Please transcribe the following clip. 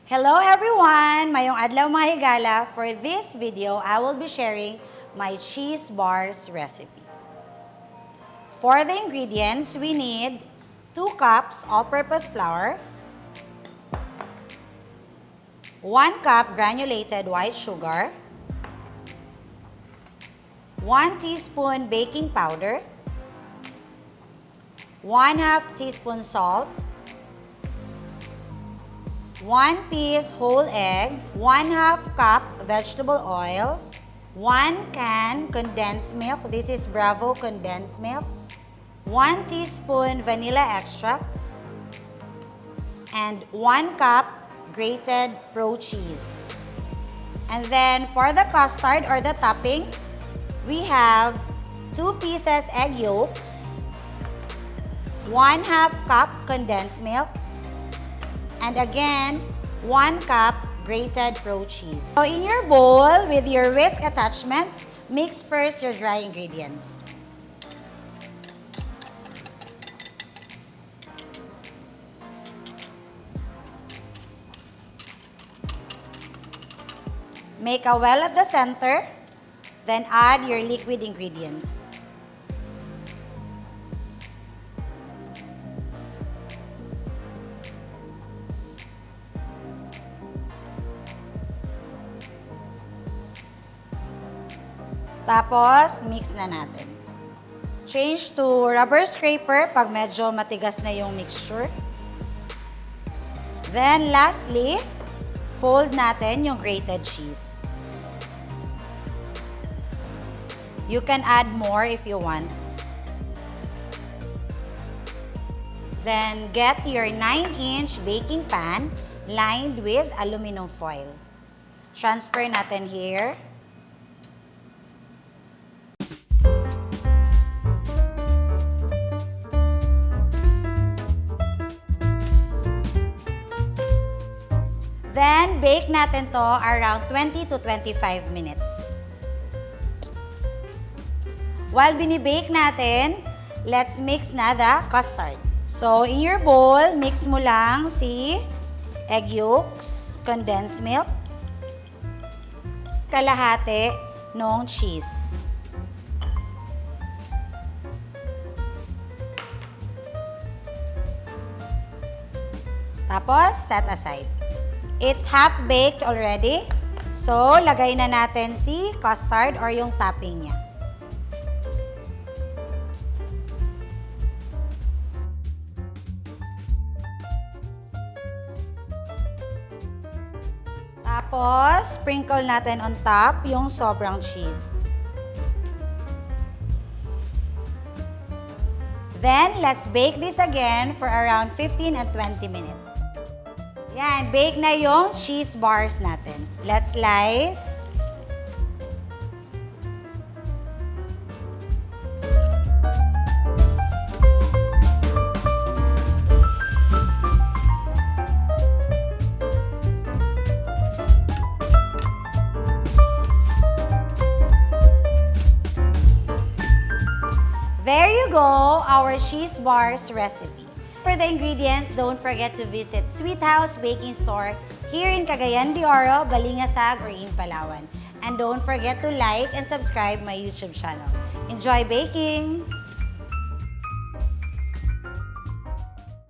Hello everyone! Mayong adlaw mga higala. For this video, I will be sharing my cheese bars recipe. For the ingredients, we need 2 cups all-purpose flour, 1 cup granulated white sugar, 1 teaspoon baking powder, 1/2 teaspoon salt, 1 piece whole egg, 1/2 cup vegetable oil, 1 can condensed milk. This is Bravo condensed milk. 1 teaspoon vanilla extract. And 1 cup grated Pro cheese. And then for the custard or the topping, we have 2 pieces egg yolks, 1/2 cup condensed milk, and again, 1 cup grated Pro cheese. So in your bowl, with your whisk attachment, mix first your dry ingredients. Make a well at the center, then add your liquid ingredients. Tapos, mix na natin. Change to rubber scraper pag medyo matigas na yung mixture. Then, lastly, fold natin yung grated cheese. You can add more if you want. Then, get your 9-inch baking pan lined with aluminum foil. Transfer natin here. Then, bake natin to around 20 to 25 minutes. While binibake natin, let's mix na the custard. So, in your bowl, mix mo lang si egg yolks, condensed milk, kalahati ng cheese. Tapos, set aside. It's half-baked already. So, lagay na natin si custard or yung topping niya. Tapos, sprinkle natin on top yung sobrang cheese. Then, let's bake this again for around 15 and 20 minutes. Yan, bake na yung cheese bars natin. Let's slice. There you go, our cheese bars recipe. For the ingredients, don't forget to visit Sweet House Baking Store here in Cagayan de Oro, Balingasag, or in Palawan. And don't forget to like and subscribe my YouTube channel. Enjoy baking!